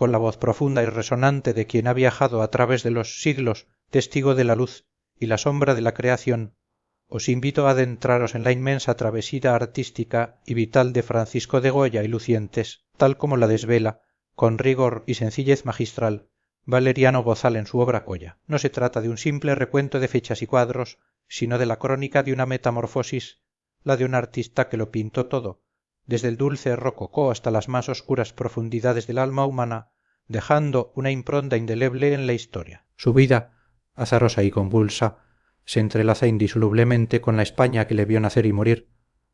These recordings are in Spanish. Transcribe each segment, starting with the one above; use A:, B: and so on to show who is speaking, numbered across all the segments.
A: con la voz profunda y resonante de quien ha viajado a través de los siglos testigo de la luz y la sombra de la creación, os invito a adentraros en la inmensa travesía artística y vital de Francisco de Goya y Lucientes, tal como la desvela, con rigor y sencillez magistral, Valeriano Bozal en su obra Goya. No se trata de un simple recuento de fechas y cuadros, sino de la crónica de una metamorfosis, la de un artista que lo pintó todo, desde el dulce rococó hasta las más oscuras profundidades del alma humana, dejando una impronta indeleble en la historia. Su vida, azarosa y convulsa, se entrelaza indisolublemente con la España que le vio nacer y morir,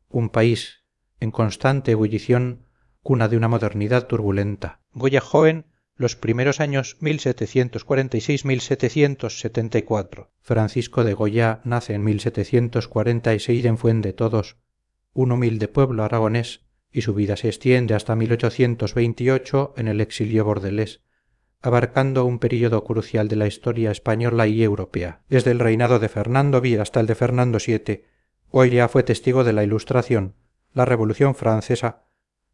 A: un país en constante ebullición, cuna de una modernidad turbulenta. Goya joven, los primeros años 1746-1774. Francisco de Goya nace en 1746 en Fuendetodos, un humilde pueblo aragonés, y su vida se extiende hasta 1828 en el exilio bordelés, abarcando un período crucial de la historia española y europea. Desde el reinado de Fernando V hasta el de Fernando VII, Goya fue testigo de la Ilustración, la Revolución Francesa,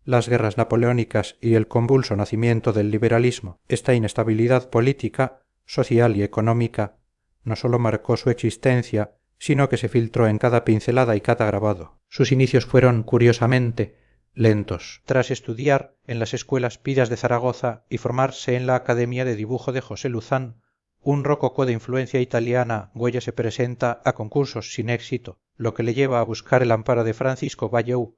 A: las guerras napoleónicas y el convulso nacimiento del liberalismo. Esta inestabilidad política, social y económica no sólo marcó su existencia, sino que se filtró en cada pincelada y cada grabado. Sus inicios fueron, curiosamente, lentos. Tras estudiar en las escuelas pidas de Zaragoza y formarse en la Academia de Dibujo de José Luzán, un rococó de influencia italiana, Goya se presenta a concursos sin éxito, lo que le lleva a buscar el amparo de Francisco Bayeu,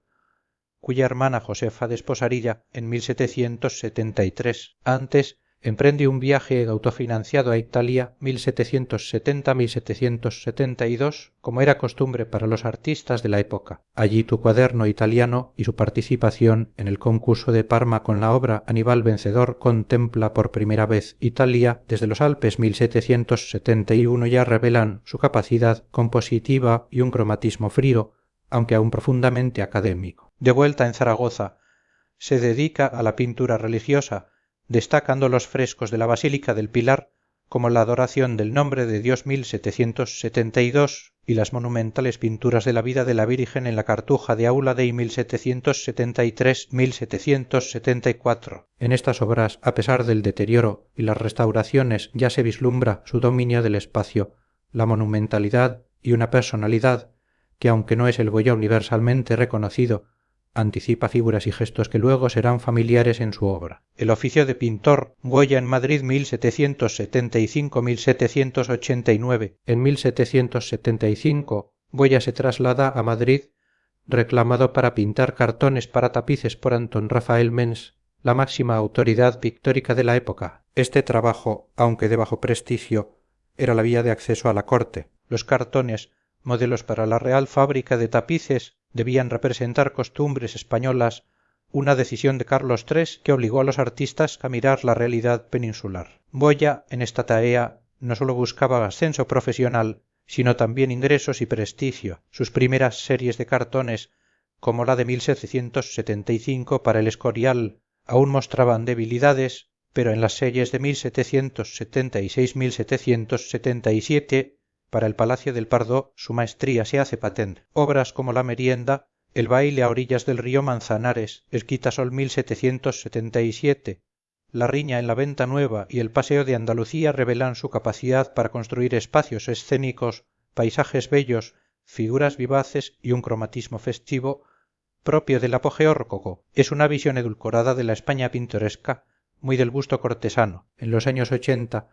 A: cuya hermana Josefa desposarilla en 1773. Antes emprende un viaje autofinanciado a Italia 1770-1772, como era costumbre para los artistas de la época. Allí tu cuaderno italiano y su participación en el concurso de Parma con la obra Aníbal vencedor contempla por primera vez Italia desde los Alpes 1771 ya revelan su capacidad compositiva y un cromatismo frío, aunque aún profundamente académico. De vuelta en Zaragoza, se dedica a la pintura religiosa, destacando los frescos de la Basílica del Pilar, como la Adoración del Nombre de Dios 1772 y las monumentales pinturas de la vida de la Virgen en la Cartuja de Aula Dei 1773-1774. En estas obras, a pesar del deterioro y las restauraciones, ya se vislumbra su dominio del espacio, la monumentalidad y una personalidad que, aunque no es el Goya universalmente reconocido, anticipa figuras y gestos que luego serán familiares en su obra. El oficio de pintor, Goya en Madrid 1775-1789. En 1775 Goya se traslada a Madrid, reclamado para pintar cartones para tapices por Antón Rafael Mens, la máxima autoridad pictórica de la época. Este trabajo, aunque de bajo prestigio, era la vía de acceso a la corte. Los cartones, modelos para la Real Fábrica de Tapices, debían representar costumbres españolas, una decisión de Carlos III que obligó a los artistas a mirar la realidad peninsular. Goya, en esta tarea, no sólo buscaba ascenso profesional, sino también ingresos y prestigio. Sus primeras series de cartones, como la de 1775 para el Escorial, aún mostraban debilidades, pero en las series de 1776-1777 para el Palacio del Pardo su maestría se hace patente. Obras como La Merienda, El baile a orillas del río Manzanares, El quitasol 1777, La riña en la Venta Nueva y El paseo de Andalucía revelan su capacidad para construir espacios escénicos, paisajes bellos, figuras vivaces y un cromatismo festivo propio del apogeo rococó. Es una visión edulcorada de la España pintoresca, muy del gusto cortesano. En los años 80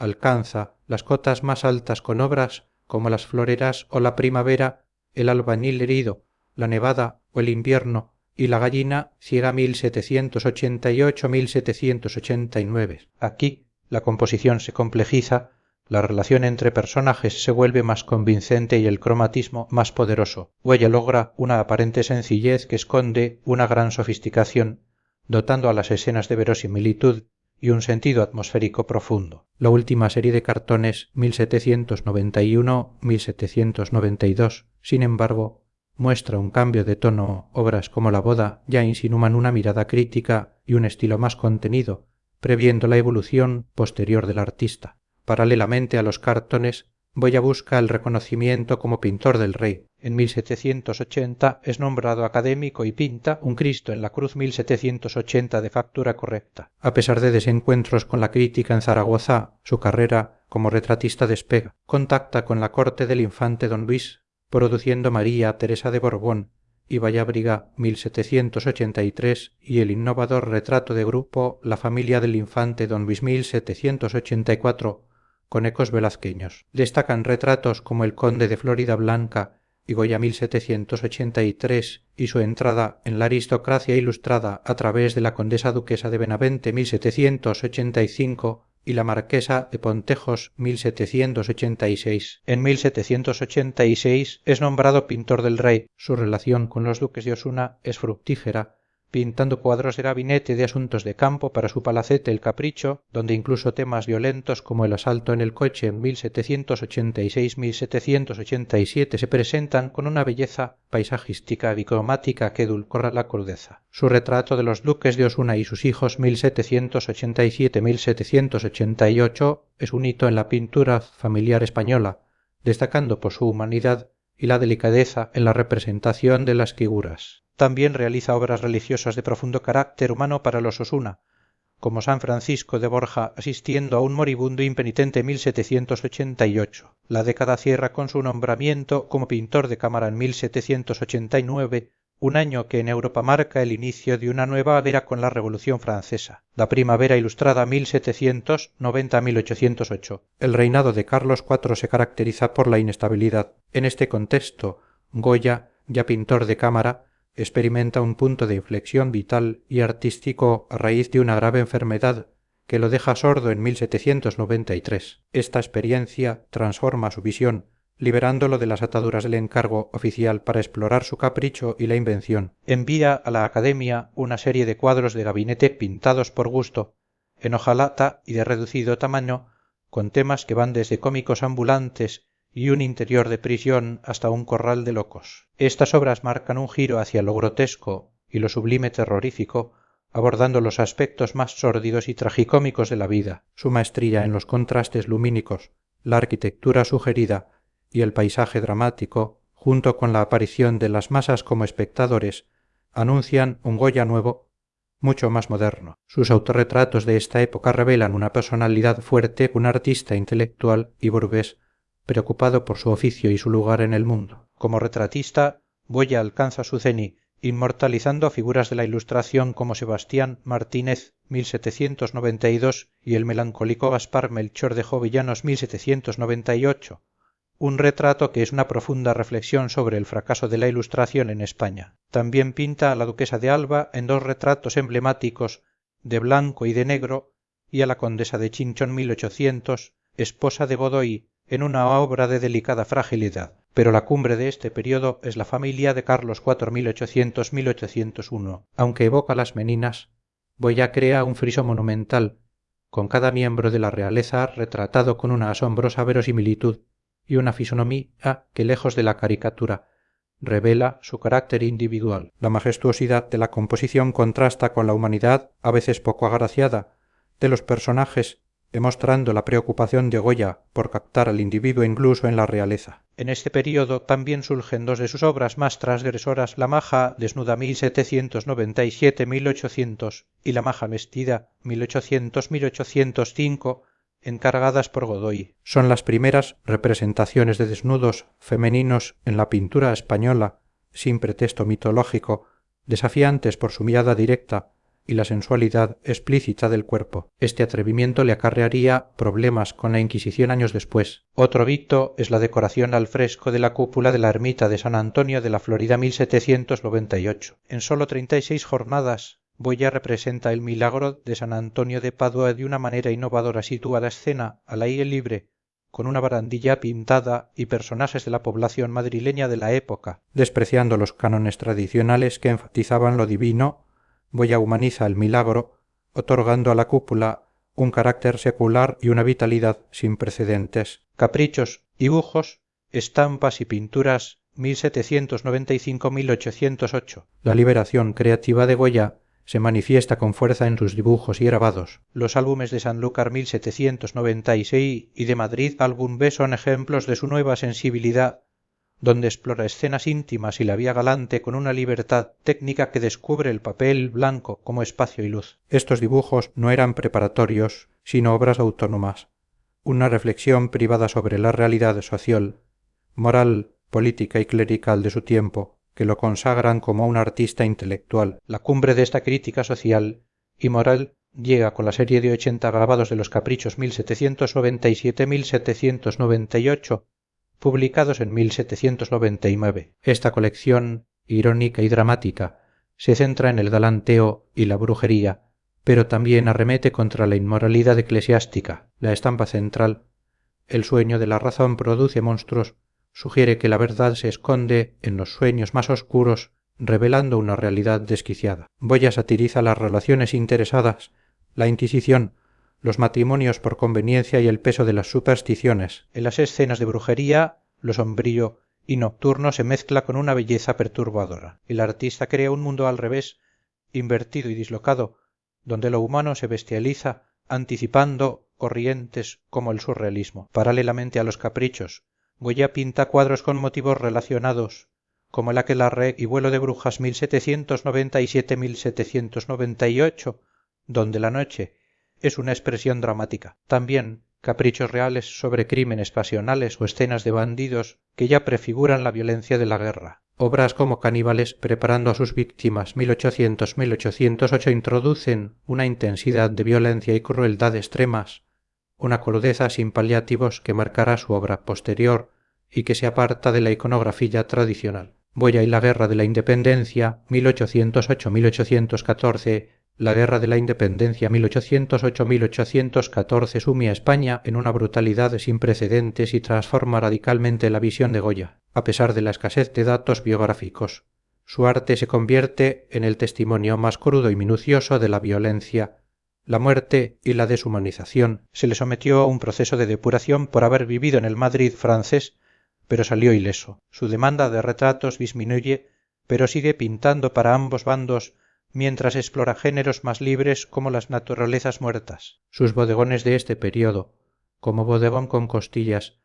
A: alcanza las cotas más altas con obras como Las floreras o La primavera, El albañil herido, La nevada o El invierno y La gallina ciega 1788-1789. Aquí la composición se complejiza, la relación entre personajes se vuelve más convincente y el cromatismo más poderoso. Goya logra una aparente sencillez que esconde una gran sofisticación, dotando a las escenas de verosimilitud y un sentido atmosférico profundo. La última serie de cartones, 1791-1792, sin embargo, muestra un cambio de tono. Obras como La boda ya insinúan una mirada crítica y un estilo más contenido, previendo la evolución posterior del artista. Paralelamente a los cartones, Goya busca el reconocimiento como pintor del rey. En 1780 es nombrado académico y pinta un Cristo en la Cruz 1780 de factura correcta. A pesar de desencuentros con la crítica en Zaragoza, su carrera como retratista despega. Contacta con la corte del infante don Luis, produciendo María Teresa de Borbón y Vallabriga 1783 y el innovador retrato de grupo La familia del infante don Luis 1784 con ecos velazqueños. Destacan retratos como El conde de Florida Blanca y Goya 1783 y su entrada en la aristocracia ilustrada a través de la condesa duquesa de Benavente 1785 y la marquesa de Pontejos 1786. En 1786 es nombrado pintor del rey. Su relación con los duques de Osuna es fructífera, pintando cuadros de gabinete de asuntos de campo para su palacete El Capricho, donde incluso temas violentos como el asalto en el coche en 1786-1787 se presentan con una belleza paisajística bicromática que edulcora la crudeza. Su retrato de los duques de Osuna y sus hijos 1787-1788 es un hito en la pintura familiar española, destacando por su humanidad y la delicadeza en la representación de las figuras. También realiza obras religiosas de profundo carácter humano para los Osuna, como San Francisco de Borja asistiendo a un moribundo impenitente 1788. La década cierra con su nombramiento como pintor de cámara en 1789, un año que en Europa marca el inicio de una nueva era con la Revolución Francesa, la Primavera Ilustrada 1790-1808. El reinado de Carlos IV se caracteriza por la inestabilidad. En este contexto, Goya, ya pintor de cámara, experimenta un punto de inflexión vital y artístico a raíz de una grave enfermedad que lo deja sordo en 1793. Esta experiencia transforma su visión, liberándolo de las ataduras del encargo oficial para explorar su capricho y la invención. Envía a la Academia una serie de cuadros de gabinete pintados por gusto, en hojalata y de reducido tamaño, con temas que van desde cómicos ambulantes y un interior de prisión hasta un corral de locos. Estas obras marcan un giro hacia lo grotesco y lo sublime terrorífico, abordando los aspectos más sórdidos y tragicómicos de la vida. Su maestría en los contrastes lumínicos, la arquitectura sugerida y el paisaje dramático, junto con la aparición de las masas como espectadores, anuncian un Goya nuevo, mucho más moderno. Sus autorretratos de esta época revelan una personalidad fuerte, un artista intelectual y burgués, preocupado por su oficio y su lugar en el mundo. Como retratista, Goya alcanza su cenit, inmortalizando a figuras de la Ilustración como Sebastián Martínez 1792 y el melancólico Gaspar Melchor de Jovellanos 1798, un retrato que es una profunda reflexión sobre el fracaso de la Ilustración en España. También pinta a la duquesa de Alba en dos retratos emblemáticos de blanco y de negro y a la condesa de Chinchón 1800, esposa de Godoy, en una obra de delicada fragilidad. Pero la cumbre de este periodo es la familia de Carlos IV 1800-1801. Aunque evoca las Meninas, Goya crea un friso monumental, con cada miembro de la realeza retratado con una asombrosa verosimilitud y una fisonomía que, lejos de la caricatura, revela su carácter individual. La majestuosidad de la composición contrasta con la humanidad, a veces poco agraciada, de los personajes, demostrando la preocupación de Goya por captar al individuo incluso en la realeza. En este período también surgen dos de sus obras más transgresoras, La maja desnuda 1797-1800 y La maja vestida 1800-1805, encargadas por Godoy. Son las primeras representaciones de desnudos femeninos en la pintura española, sin pretexto mitológico, desafiantes por su mirada directa y la sensualidad explícita del cuerpo. Este atrevimiento le acarrearía problemas con la Inquisición años después. Otro hito es la decoración al fresco de la cúpula de la ermita de San Antonio de la Florida 1798. En solo 36 jornadas, Goya representa el milagro de San Antonio de Padua de una manera innovadora, situada escena al aire libre, con una barandilla pintada y personajes de la población madrileña de la época. Despreciando los cánones tradicionales que enfatizaban lo divino, Goya humaniza el milagro, otorgando a la cúpula un carácter secular y una vitalidad sin precedentes. Caprichos, dibujos, estampas y pinturas 1795-1808. La liberación creativa de Goya se manifiesta con fuerza en sus dibujos y grabados. Los álbumes de Sanlúcar 1796 y de Madrid Álbum B son ejemplos de su nueva sensibilidad, donde explora escenas íntimas y la vía galante con una libertad técnica que descubre el papel blanco como espacio y luz. Estos dibujos no eran preparatorios, sino obras autónomas, una reflexión privada sobre la realidad social, moral, política y clerical de su tiempo, que lo consagran como un artista intelectual. La cumbre de esta crítica social y moral llega con la serie de 80 grabados de los Caprichos 1797-1798, publicados en 1799. Esta colección, irónica y dramática, se centra en el galanteo y la brujería, pero también arremete contra la inmoralidad eclesiástica. La estampa central, el sueño de la razón produce monstruos, sugiere que la verdad se esconde en los sueños más oscuros, revelando una realidad desquiciada. Boya satiriza las relaciones interesadas, la Inquisición, los matrimonios por conveniencia y el peso de las supersticiones. En las escenas de brujería, lo sombrío y nocturno se mezcla con una belleza perturbadora. El artista crea un mundo al revés, invertido y dislocado, donde lo humano se bestializa, anticipando corrientes como el surrealismo. Paralelamente a los caprichos, Goya pinta cuadros con motivos relacionados, como el aquelarre y vuelo de brujas 1797-1798, donde la noche es una expresión dramática. También caprichos reales sobre crímenes pasionales o escenas de bandidos que ya prefiguran la violencia de la guerra. Obras como Caníbales preparando a sus víctimas 1800-1808 introducen una intensidad de violencia y crueldad extremas, una crudeza sin paliativos que marcará su obra posterior y que se aparta de la iconografía tradicional. Boya y la Guerra de la Independencia 1808-1814, la Guerra de la Independencia 1808-1814 sume a España en una brutalidad sin precedentes y transforma radicalmente la visión de Goya. A pesar de la escasez de datos biográficos, su arte se convierte en el testimonio más crudo y minucioso de la violencia, la muerte y la deshumanización. Se le sometió a un proceso de depuración por haber vivido en el Madrid francés, pero salió ileso. Su demanda de retratos disminuye, pero sigue pintando para ambos bandos mientras explora géneros más libres como las naturalezas muertas. Sus bodegones de este periodo, como bodegón con costillas,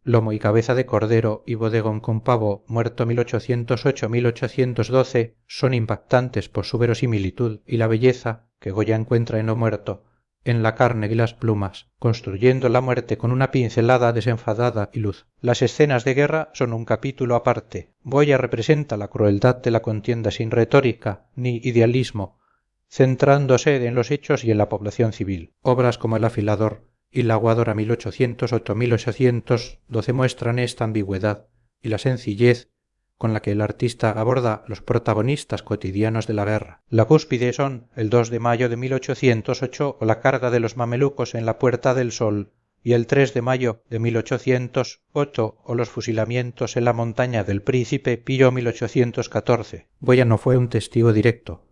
A: lomo y cabeza de cordero y bodegón con pavo muerto 1808-1812, son impactantes por su verosimilitud y la belleza que Goya encuentra en lo muerto, en la carne y las plumas, construyendo la muerte con una pincelada desenfadada y luz. Las escenas de guerra son un capítulo aparte. Goya representa la crueldad de la contienda sin retórica ni idealismo, centrándose en los hechos y en la población civil. Obras como El afilador y La aguadora 1808-1812 muestran esta ambigüedad y la sencillez con la que el artista aborda los protagonistas cotidianos de la guerra. La cúspide son el 2 de mayo de 1808 o la carga de los mamelucos en la Puerta del Sol y el 3 de mayo de 1808 o los fusilamientos en la montaña del Príncipe Pío 1814. Goya no fue un testigo directo,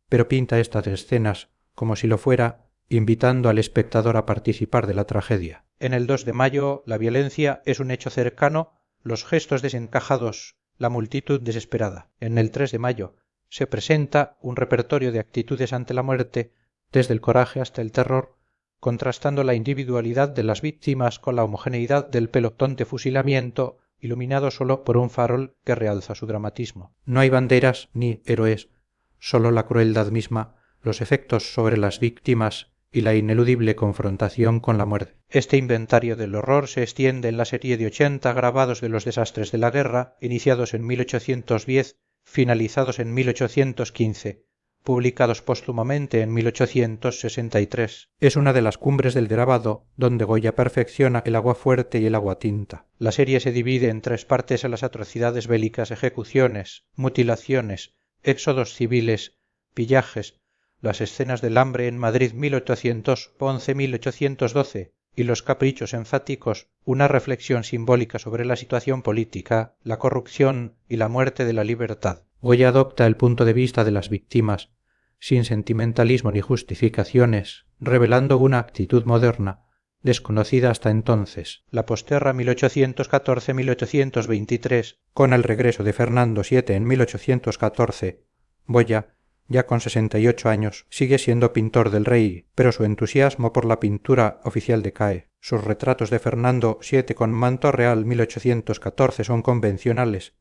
A: pero pinta estas escenas como si lo fuera, invitando al espectador a participar de la tragedia. En el 2 de mayo la violencia es un hecho cercano, los gestos desencajados, la multitud desesperada. En el 3 de mayo se presenta un repertorio de actitudes ante la muerte, desde el coraje hasta el terror, contrastando la individualidad de las víctimas con la homogeneidad del pelotón de fusilamiento, iluminado solo por un farol que realza su dramatismo. No hay banderas ni héroes, solo la crueldad misma, los efectos sobre las víctimas y la ineludible confrontación con la muerte. Este inventario del horror se extiende en la serie de 80 grabados de los desastres de la guerra, iniciados en 1810, finalizados en 1815, publicados póstumamente en 1863. Es una de las cumbres del grabado, donde Goya perfecciona el agua fuerte y el agua tinta. La serie se divide en 3 partes a las atrocidades bélicas, ejecuciones, mutilaciones, éxodos civiles, pillajes, las escenas del hambre en Madrid 1811-1812 y los caprichos enfáticos, una reflexión simbólica sobre la situación política, la corrupción y la muerte de la libertad. Goya adopta el punto de vista de las víctimas, sin sentimentalismo ni justificaciones, revelando una actitud moderna, desconocida hasta entonces. La postguerra 1814-1823, con el regreso de Fernando VII en 1814, Goya ya con 68 años, sigue siendo pintor del rey, pero su entusiasmo por la pintura oficial decae. Sus retratos de Fernando VII con manto real 1814 son convencionales,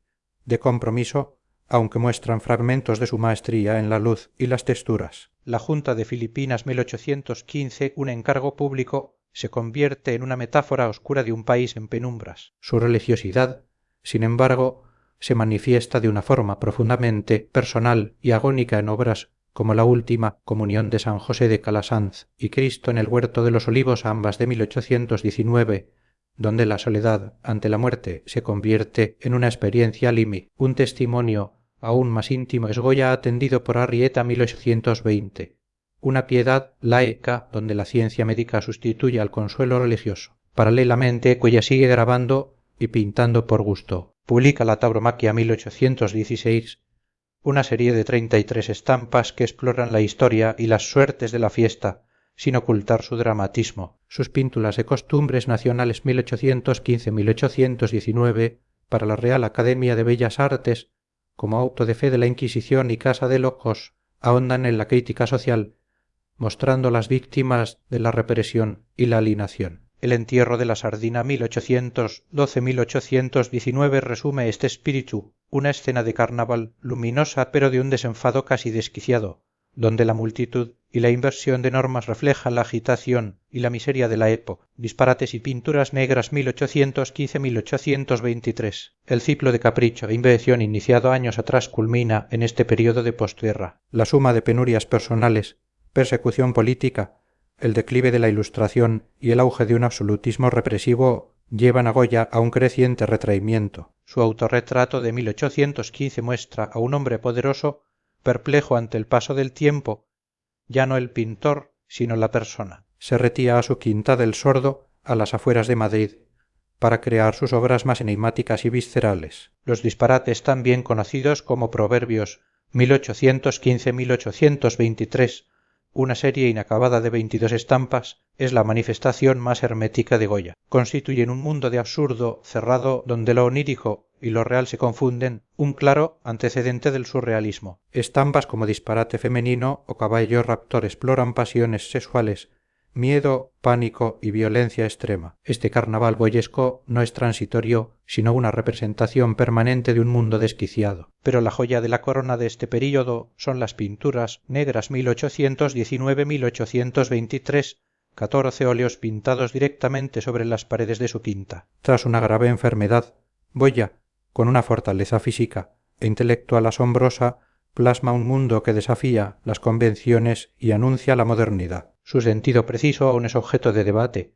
A: de compromiso, aunque muestran fragmentos de su maestría en la luz y las texturas. La Junta de Filipinas 1815, un encargo público, se convierte en una metáfora oscura de un país en penumbras. Su religiosidad, sin embargo, se manifiesta de una forma profundamente personal y agónica en obras como la última Comunión de San José de Calasanz y Cristo en el Huerto de los Olivos, ambas de 1819, donde la soledad ante la muerte se convierte en una experiencia limi. Un testimonio aún más íntimo es Goya atendido por Arrieta 1820, una piedad laica donde la ciencia médica sustituye al consuelo religioso. Paralelamente, Goya sigue grabando y pintando por gusto. Publica la Tauromaquia 1816, una serie de 33 estampas que exploran la historia y las suertes de la fiesta, sin ocultar su dramatismo. Sus pinturas de costumbres nacionales 1815-1819 para la Real Academia de Bellas Artes, como auto de fe de la Inquisición y Casa de Locos, ahondan en la crítica social, mostrando las víctimas de la represión y la alienación. El entierro de la sardina 1812-1819 resume este espíritu, una escena de carnaval luminosa pero de un desenfado casi desquiciado, donde la multitud y la inversión de normas reflejan la agitación y la miseria de la época. Disparates y pinturas negras 1815-1823. El ciclo de capricho e invención iniciado años atrás culmina en este periodo de postguerra. La suma de penurias personales, persecución política, el declive de la Ilustración y el auge de un absolutismo represivo llevan a Goya a un creciente retraimiento. Su autorretrato de 1815 muestra a un hombre poderoso, perplejo ante el paso del tiempo, ya no el pintor, sino la persona. Se retira a su quinta del Sordo, a las afueras de Madrid, para crear sus obras más enigmáticas y viscerales. Los disparates tan bien conocidos como Proverbios 1815-1823, una serie inacabada de 22 estampas, es la manifestación más hermética de Goya. Constituyen un mundo de absurdo cerrado donde lo onírico y lo real se confunden, un claro antecedente del surrealismo. Estampas como disparate femenino o caballo raptor exploran pasiones sexuales, miedo, pánico y violencia extrema. Este carnaval goyesco no es transitorio, sino una representación permanente de un mundo desquiciado. Pero la joya de la corona de este período son las pinturas negras 1819-1823, 14 óleos pintados directamente sobre las paredes de su quinta. Tras una grave enfermedad, Goya, con una fortaleza física e intelectual asombrosa, plasma un mundo que desafía las convenciones y anuncia la modernidad. Su sentido preciso aún es objeto de debate,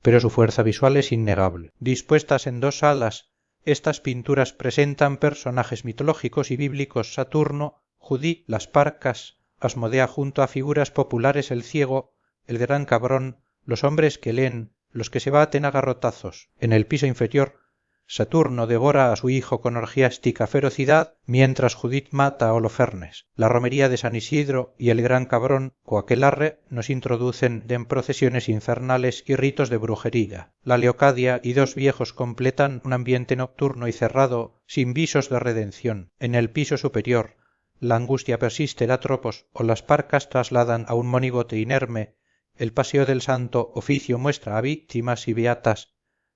A: pero su fuerza visual es innegable. Dispuestas en dos salas, estas pinturas presentan personajes mitológicos y bíblicos: Saturno, Judí, las Parcas, Asmodea junto a figuras populares: el ciego, el gran cabrón, los hombres que leen, los que se baten a garrotazos. En el piso inferior, Saturno devora a su hijo con orgiástica ferocidad, mientras Judith mata a Holofernes. La romería de San Isidro y el gran cabrón o aquelarre nos introducen en procesiones infernales y ritos de brujería. La Leocadia y dos viejos completan un ambiente nocturno y cerrado, sin visos de redención. En el piso superior, la angustia persiste, Atropos o las Parcas trasladan a un monigote inerme. El paseo del Santo Oficio muestra a víctimas y beatas.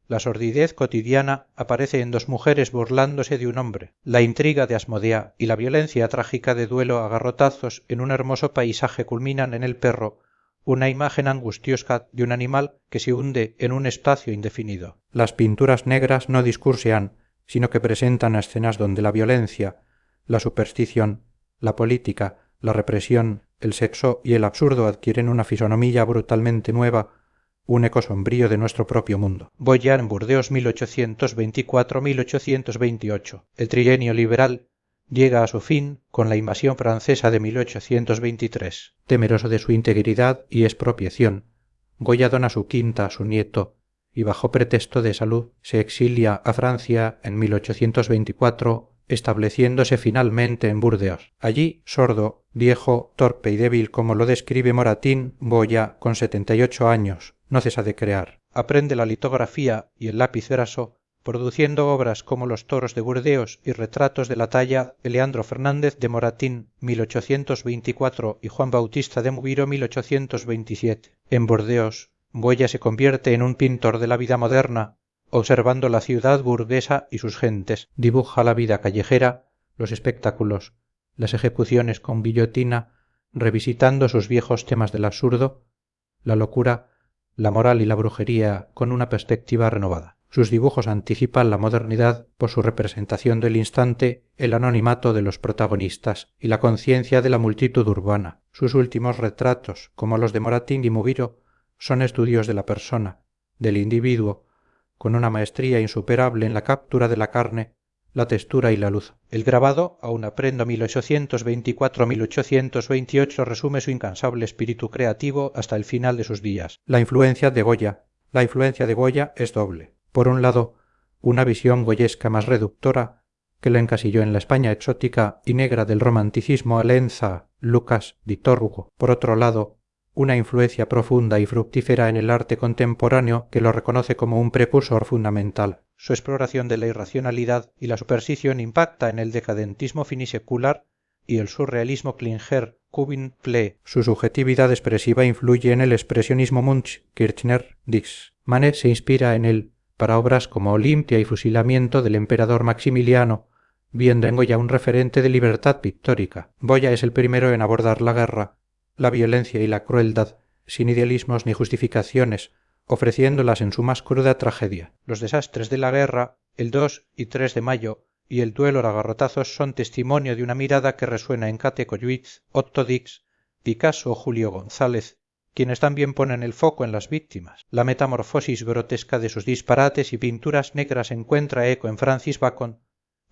A: La sordidez cotidiana aparece en dos mujeres burlándose de un hombre. La intriga de Asmodea y la violencia trágica de duelo a garrotazos en un hermoso paisaje culminan en el perro, una imagen angustiosa de un animal que se hunde en un espacio indefinido. Las pinturas negras no discursean, sino que presentan escenas donde la violencia, la superstición, la política, la represión, el sexo y el absurdo adquieren una fisonomía brutalmente nueva, un eco sombrío de nuestro propio mundo. Boyar en Burdeos 1824-1828. El trienio liberal llega a su fin con la invasión francesa de 1823. Temeroso de su integridad y expropiación, Goya dona su quinta a su nieto y bajo pretexto de salud se exilia a Francia en 1824, estableciéndose finalmente en Burdeos. Allí, sordo, viejo, torpe y débil como lo describe Moratín, Goya, con 78 años, no cesa de crear. Aprende la litografía y el lápiz graso produciendo obras como Los toros de Burdeos y retratos de la talla de Leandro Fernández de Moratín 1824 y Juan Bautista de Mubiro 1827. En Burdeos, Goya se convierte en un pintor de la vida moderna, observando la ciudad burguesa y sus gentes, dibuja la vida callejera, los espectáculos, las ejecuciones con guillotina, revisitando sus viejos temas del absurdo, la locura, la moral y la brujería con una perspectiva renovada. Sus dibujos anticipan la modernidad por su representación del instante, el anonimato de los protagonistas y la conciencia de la multitud urbana. Sus últimos retratos, como los de Moratín y Mubiro, son estudios de la persona, del individuo, con una maestría insuperable en la captura de la carne, la textura y la luz. El grabado, aun aprendo 1824-1828, resume su incansable espíritu creativo hasta el final de sus días. La influencia de Goya es doble. Por un lado, una visión goyesca más reductora, que lo encasilló en la España exótica y negra del romanticismo Alenza, Lucas, Vitorhugo. Por otro lado, una influencia profunda y fructífera en el arte contemporáneo que lo reconoce como un precursor fundamental. Su exploración de la irracionalidad y la superstición impacta en el decadentismo finisecular y el surrealismo Klinger, Cubin, Klee. Su subjetividad expresiva influye en el expresionismo Munch, Kirchner, Dix. Manet se inspira en él para obras como Olimpia y Fusilamiento del emperador Maximiliano, viendo en Goya un referente de libertad pictórica. Goya es el primero en abordar la guerra, la violencia y la crueldad, sin idealismos ni justificaciones, ofreciéndolas en su más cruda tragedia. Los desastres de la guerra, el 2 y 3 de mayo y el duelo a garrotazos son testimonio de una mirada que resuena en Kate Kollwitz, Otto Dix, Picasso o Julio González, quienes también ponen el foco en las víctimas. La metamorfosis grotesca de sus disparates y pinturas negras encuentra eco en Francis Bacon,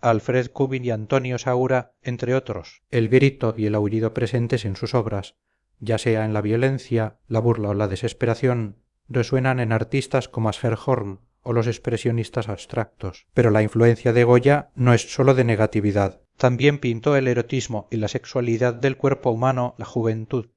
A: Alfred Cubin y Antonio Saura, entre otros. El grito y el aullido presentes en sus obras, ya sea en la violencia, la burla o la desesperación, resuenan en artistas como Asger-Horn o los expresionistas abstractos. Pero la influencia de Goya no es sólo de negatividad. También pintó el erotismo y la sexualidad del cuerpo humano, la juventud,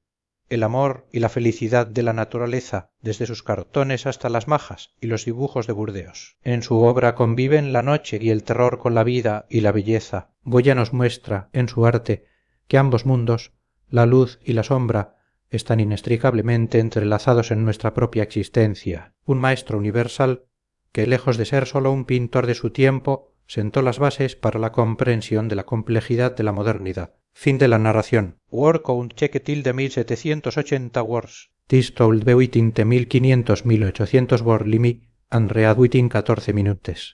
A: el amor y la felicidad de la naturaleza, desde sus cartones hasta las majas y los dibujos de Burdeos. En su obra conviven la noche y el terror con la vida y la belleza. Goya nos muestra, en su arte, que ambos mundos, la luz y la sombra, están inextricablemente entrelazados en nuestra propia existencia. Un maestro universal que, lejos de ser sólo un pintor de su tiempo, sentó las bases para la comprensión de la complejidad de la modernidad. Fin de la narración. Word count cheque tilde 1780 words. This told be within 1500-1800 word limit and read within 14 minutes.